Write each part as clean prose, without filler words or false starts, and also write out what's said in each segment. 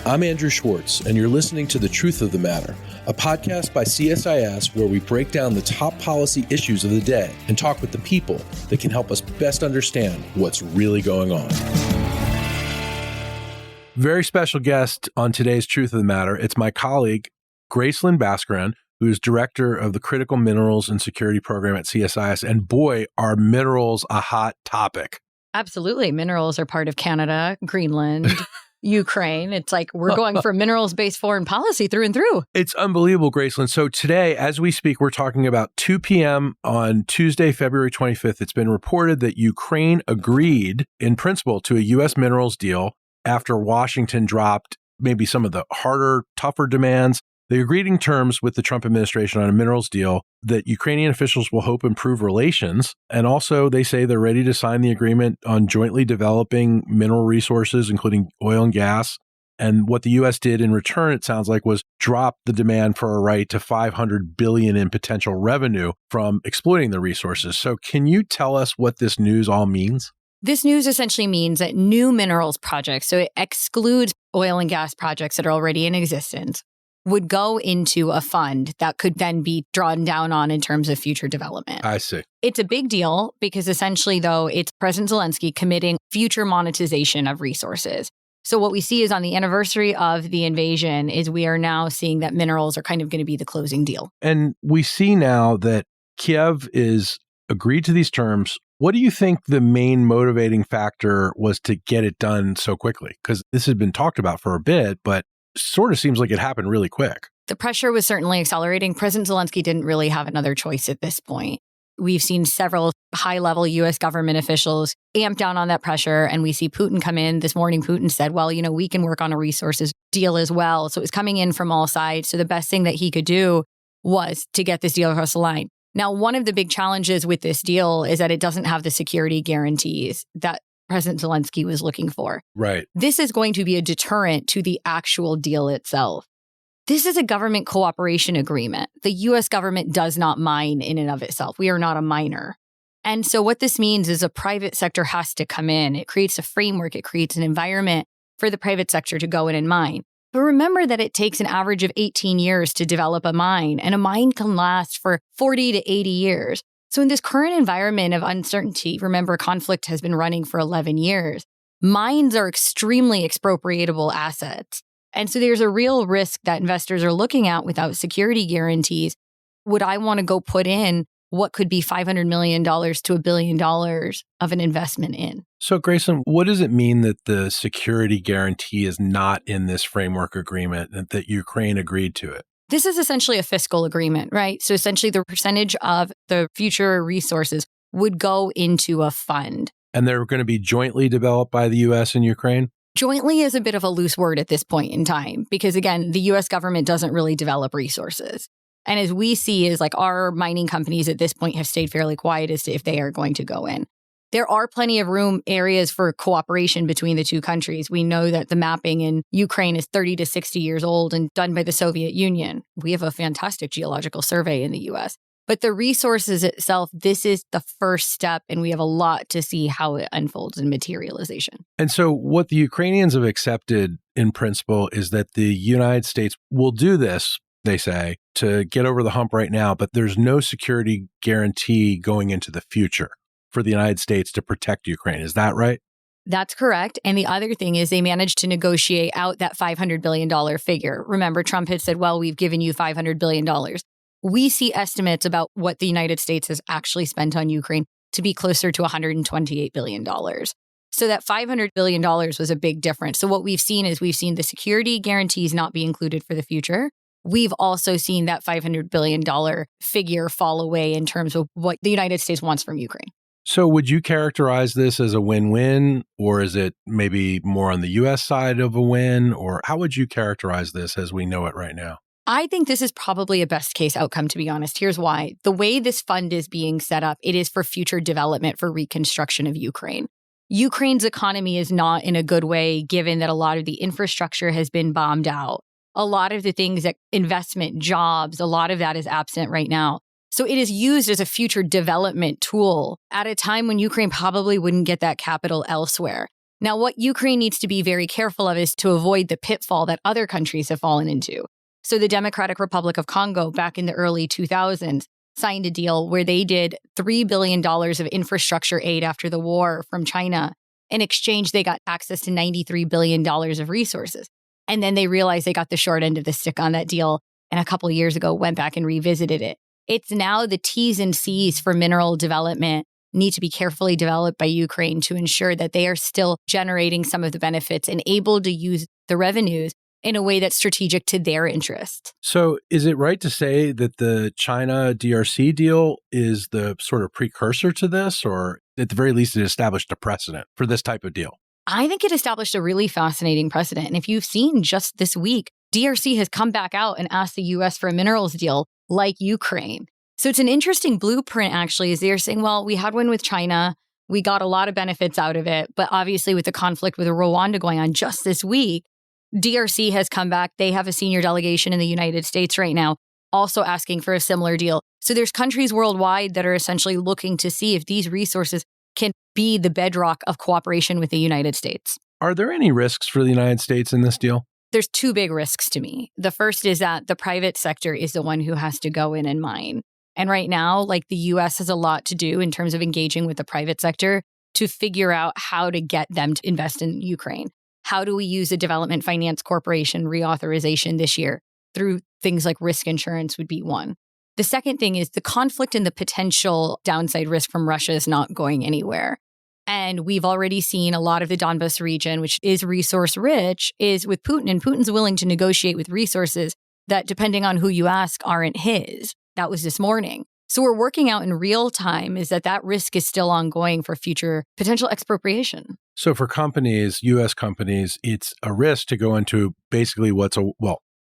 I'm Andrew Schwartz, and you're listening to The Truth of the Matter, a podcast by CSIS where we break down the top policy issues of the day and talk with the people that can help us best understand what's really going on. Very special guest on today's Truth of the Matter. It's my colleague, Gracelin Baskaran, who is director of the Critical Minerals and Security Program at CSIS. And boy, are minerals a hot topic. Absolutely. Minerals are part of Canada, Greenland, Ukraine. It's like we're going for minerals-based foreign policy through and through. It's unbelievable, Gracelin. So today, as we speak, we're talking about 2 p.m. on Tuesday, February 25th. It's been reported that Ukraine agreed in principle to a U.S. minerals deal after Washington dropped maybe some of the harder, tougher demands. They agreed in terms with the Trump administration on a minerals deal that Ukrainian officials will hope improve relations. And also, they say they're ready to sign the agreement on jointly developing mineral resources, including oil and gas. And what the U.S. did in return, it sounds like, was drop the demand for a right to $500 billion in potential revenue from exploiting the resources. So can you tell us what this news all means? This news essentially means that new minerals projects, so it excludes oil and gas projects that are already in existence, would go into a fund that could then be drawn down on in terms of future development. I see. It's a big deal because essentially, though, it's President Zelensky committing future monetization of resources. So what we see is on the anniversary of the invasion is we are now seeing that minerals are kind of going to be the closing deal. And we see now that Kiev is agreed to these terms. What do you think the main motivating factor was to get it done so quickly? Because this has been talked about for a bit, but sort of seems like it happened really quick. The pressure was certainly accelerating. President Zelensky didn't really have another choice at this point. We've seen several high-level U.S. government officials amp down on that pressure, and we see Putin come in. This morning, Putin said, well, we can work on a resources deal as well. So it was coming in from all sides. So the best thing that he could do was to get this deal across the line. Now, one of the big challenges with this deal is that it doesn't have the security guarantees that President Zelensky was looking for. Right. This is going to be a deterrent to the actual deal itself. This is a government cooperation agreement. The U.S. government does not mine in and of itself. We are not a miner. And so what this means is a private sector has to come in. It creates a framework. It creates an environment for the private sector to go in and mine. But remember that it takes an average of 18 years to develop a mine, and a mine can last for 40 to 80 years. So in this current environment of uncertainty, remember, conflict has been running for 11 years. Mines are extremely expropriatable assets. And so there's a real risk that investors are looking at without security guarantees. Would I want to go put in what could be $500 million to $1 billion of an investment in? So, Gracelin, what does it mean that the security guarantee is not in this framework agreement and that Ukraine agreed to it? This is essentially a fiscal agreement, right? So essentially the percentage of the future resources would go into a fund. And they're going to be jointly developed by the U.S. and Ukraine? Jointly is a bit of a loose word at this point in time, because again, the U.S. government doesn't really develop resources. And as we see is like our mining companies at this point have stayed fairly quiet as to if they are going to go in. There are plenty of areas for cooperation between the two countries. We know that the mapping in Ukraine is 30 to 60 years old and done by the Soviet Union. We have a fantastic geological survey in the U.S. But the resources itself, this is the first step, and we have a lot to see how it unfolds in materialization. And so what the Ukrainians have accepted in principle is that the United States will do this, they say, to get over the hump right now, but there's no security guarantee going into the future for the United States to protect Ukraine. Is that right? That's correct. And the other thing is they managed to negotiate out that $500 billion figure. Remember, Trump had said, well, we've given you $500 billion. We see estimates about what the United States has actually spent on Ukraine to be closer to $128 billion. So that $500 billion was a big difference. So what we've seen is we've seen the security guarantees not be included for the future. We've also seen that $500 billion figure fall away in terms of what the United States wants from Ukraine. So would you characterize this as a win-win, or is it maybe more on the U.S. side of a win, or how would you characterize this as we know it right now? I think this is probably a best case outcome, to be honest. Here's why. The way this fund is being set up, it is for future development for reconstruction of Ukraine. Ukraine's economy is not in a good way, given that a lot of the infrastructure has been bombed out. A lot of the things that investment, jobs, a lot of that is absent right now. So it is used as a future development tool at a time when Ukraine probably wouldn't get that capital elsewhere. Now, what Ukraine needs to be very careful of is to avoid the pitfall that other countries have fallen into. So the Democratic Republic of Congo back in the early 2000s signed a deal where they did $3 billion of infrastructure aid after the war from China. In exchange, they got access to $93 billion of resources. And then they realized they got the short end of the stick on that deal. And a couple of years ago, went back and revisited it. It's now the T's and C's for mineral development need to be carefully developed by Ukraine to ensure that they are still generating some of the benefits and able to use the revenues in a way that's strategic to their interest. So is it right to say that the China DRC deal is the sort of precursor to this, or at the very least it established a precedent for this type of deal? I think it established a really fascinating precedent. And if you've seen just this week, DRC has come back out and asked the U.S. for a minerals deal like Ukraine. So it's an interesting blueprint, actually, is they're saying, well, we had one with China. We got a lot of benefits out of it. But obviously with the conflict with Rwanda going on just this week, DRC has come back. They have a senior delegation in the United States right now, also asking for a similar deal. So there's countries worldwide that are essentially looking to see if these resources can be the bedrock of cooperation with the United States. Are there any risks for the United States in this deal? There's two big risks to me. The first is that the private sector is the one who has to go in and mine. And right now, like the U.S. has a lot to do in terms of engaging with the private sector to figure out how to get them to invest in Ukraine. How do we use a development finance corporation reauthorization this year through things like risk insurance would be one. The second thing is the conflict and the potential downside risk from Russia is not going anywhere. And we've already seen a lot of the Donbas region, which is resource rich, is with Putin. And Putin's willing to negotiate with resources that, depending on who you ask, aren't his. That was this morning. So we're working out in real time is that risk is still ongoing for future potential expropriation. So for companies, U.S. companies, it's a risk to go into basically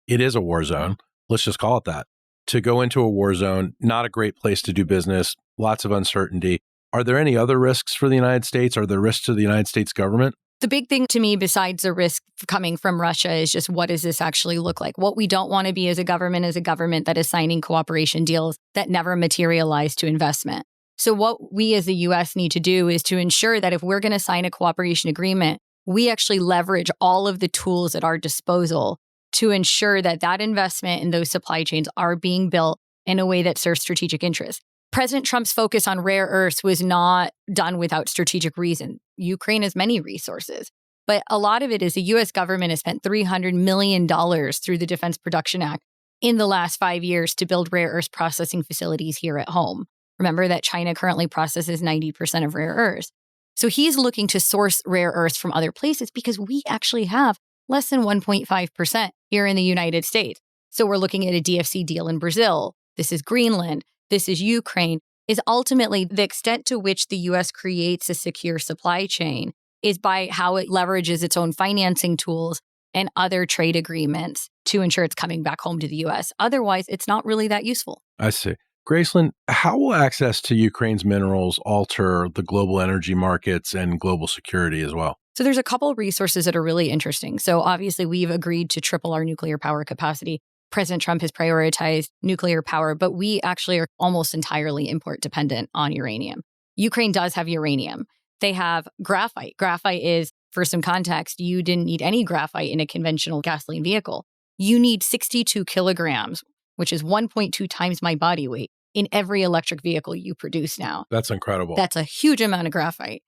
it is a war zone. Let's just call it that. To go into a war zone, not a great place to do business, lots of uncertainty. Are there any other risks for the United States? Are there risks to the United States government? The big thing to me, besides the risk coming from Russia, is just what does this actually look like? What we don't want to be as a government that is signing cooperation deals that never materialize to investment. So what we as the U.S. need to do is to ensure that if we're going to sign a cooperation agreement, we actually leverage all of the tools at our disposal to ensure that investment in those supply chains are being built in a way that serves strategic interests. President Trump's focus on rare earths was not done without strategic reason. Ukraine has many resources, but a lot of it is the U.S. government has spent $300 million through the Defense Production Act in the last 5 years to build rare earth processing facilities here at home. Remember that China currently processes 90% of rare earths. So he's looking to source rare earths from other places because we actually have less than 1.5% here in the United States. So we're looking at a DFC deal in Brazil. This is Greenland. This is Ukraine, is ultimately the extent to which the U.S. creates a secure supply chain is by how it leverages its own financing tools and other trade agreements to ensure it's coming back home to the U.S. Otherwise, it's not really that useful. I see. Gracelin, how will access to Ukraine's minerals alter the global energy markets and global security as well? So there's a couple of resources that are really interesting. So obviously, we've agreed to triple our nuclear power capacity. President Trump has prioritized nuclear power, but we actually are almost entirely import dependent on uranium. Ukraine does have uranium. They have graphite. Graphite is, for some context, you didn't need any graphite in a conventional gasoline vehicle. You need 62 kilograms, which is 1.2 times my body weight, in every electric vehicle you produce now. That's incredible. That's a huge amount of graphite.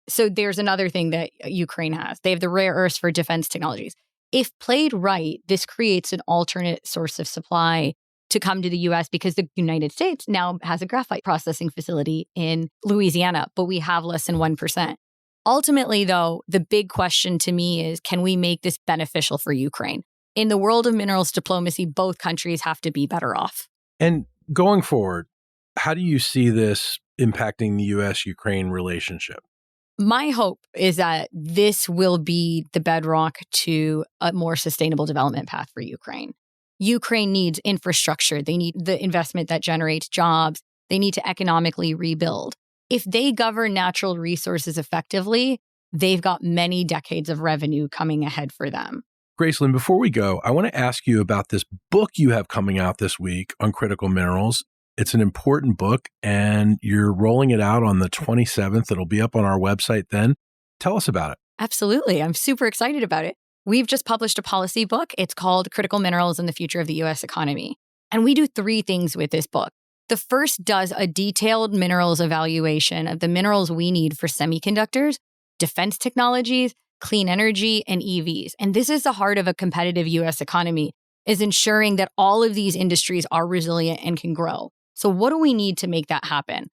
So there's another thing that Ukraine has. They have the rare earths for defense technologies. If played right, this creates an alternate source of supply to come to the U.S. because the United States now has a graphite processing facility in Louisiana, but we have less than 1%. Ultimately, though, the big question to me is, can we make this beneficial for Ukraine? In the world of minerals diplomacy, both countries have to be better off. And going forward, how do you see this impacting the U.S.-Ukraine relationship? My hope is that this will be the bedrock to a more sustainable development path for Ukraine. Ukraine needs infrastructure. They need the investment that generates jobs. They need to economically rebuild. If they govern natural resources effectively, they've got many decades of revenue coming ahead for them. Gracelin, before we go, I want to ask you about this book you have coming out this week on critical minerals. It's an important book, and you're rolling it out on the 27th. It'll be up on our website then. Tell us about it. Absolutely. I'm super excited about it. We've just published a policy book. It's called Critical Minerals and the Future of the U.S. Economy. And we do 3 things with this book. The first does a detailed minerals evaluation of the minerals we need for semiconductors, defense technologies, clean energy, and EVs. And this is the heart of a competitive U.S. economy, is ensuring that all of these industries are resilient and can grow. So what do we need to make that happen?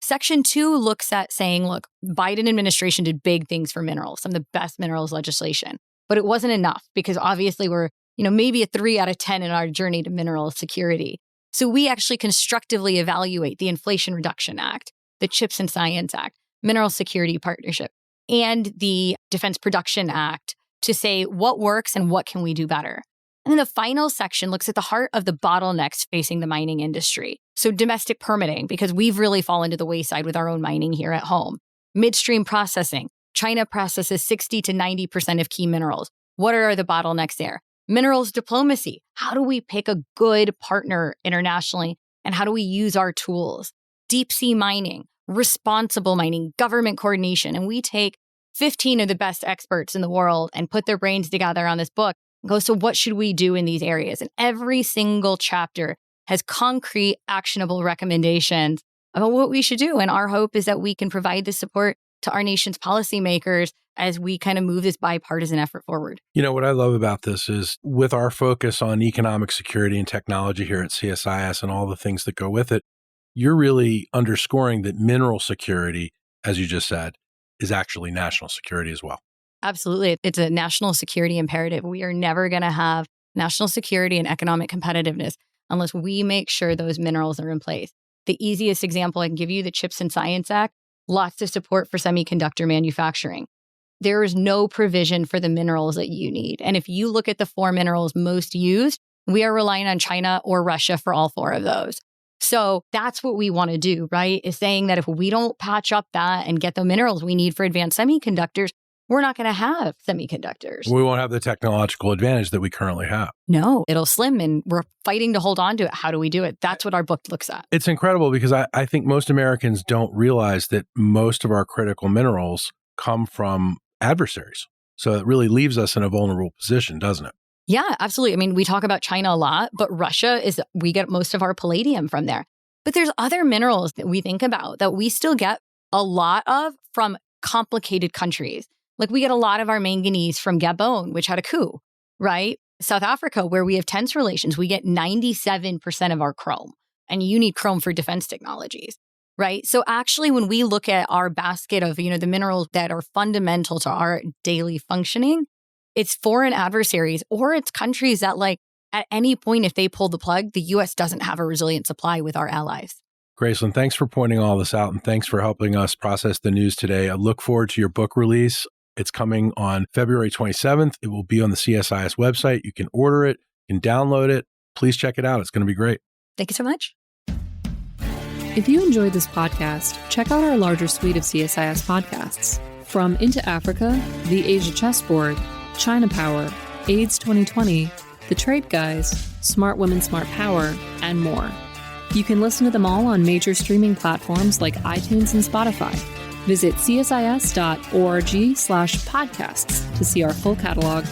Section 2 looks at saying, look, Biden administration did big things for minerals, some of the best minerals legislation, but it wasn't enough because obviously we're, maybe a 3 out of 10 in our journey to mineral security. So we actually constructively evaluate the Inflation Reduction Act, the CHIPS and Science Act, Mineral Security Partnership, and the Defense Production Act to say what works and what can we do better. And then the final section looks at the heart of the bottlenecks facing the mining industry. So domestic permitting, because we've really fallen to the wayside with our own mining here at home. Midstream processing. China processes 60 to 90% of key minerals. What are the bottlenecks there? Minerals diplomacy. How do we pick a good partner internationally? And how do we use our tools? Deep sea mining, responsible mining, government coordination. And we take 15 of the best experts in the world and put their brains together on this book and go, so what should we do in these areas? And every single chapter has concrete, actionable recommendations about what we should do. And our hope is that we can provide the support to our nation's policymakers as we kind of move this bipartisan effort forward. What I love about this is with our focus on economic security and technology here at CSIS and all the things that go with it, you're really underscoring that mineral security, as you just said, is actually national security as well. Absolutely. It's a national security imperative. We are never going to have national security and economic competitiveness unless we make sure those minerals are in place. The easiest example I can give you, the CHIPS and Science Act, lots of support for semiconductor manufacturing. There is no provision for the minerals that you need. And if you look at the 4 minerals most used, we are relying on China or Russia for all 4 of those. So that's what we want to do, right? Is saying that if we don't patch up that and get the minerals we need for advanced semiconductors, we're not going to have semiconductors. We won't have the technological advantage that we currently have. No, it'll slim and we're fighting to hold on to it. How do we do it? That's what our book looks at. It's incredible because I think most Americans don't realize that most of our critical minerals come from adversaries. So it really leaves us in a vulnerable position, doesn't it? Yeah, absolutely. I mean, we talk about China a lot, but Russia we get most of our palladium from there. But there's other minerals that we think about that we still get a lot of from complicated countries. Like we get a lot of our manganese from Gabon, which had a coup, right? South Africa, where we have tense relations, we get 97% of our chrome. And you need chrome for defense technologies, right? So actually, when we look at our basket of, the minerals that are fundamental to our daily functioning, it's foreign adversaries or it's countries that at any point, if they pull the plug, the U.S. doesn't have a resilient supply with our allies. Gracelin, thanks for pointing all this out and thanks for helping us process the news today. I look forward to your book release. It's coming on February 27th. It will be on the CSIS website. You can order it, you can download it. Please check it out. It's going to be great. Thank you so much. If you enjoyed this podcast, check out our larger suite of CSIS podcasts. From Into Africa, The Asia Chessboard, China Power, AIDS 2020, The Trade Guys, Smart Women, Smart Power, and more. You can listen to them all on major streaming platforms like iTunes and Spotify. Visit csis.org/podcasts to see our full catalog.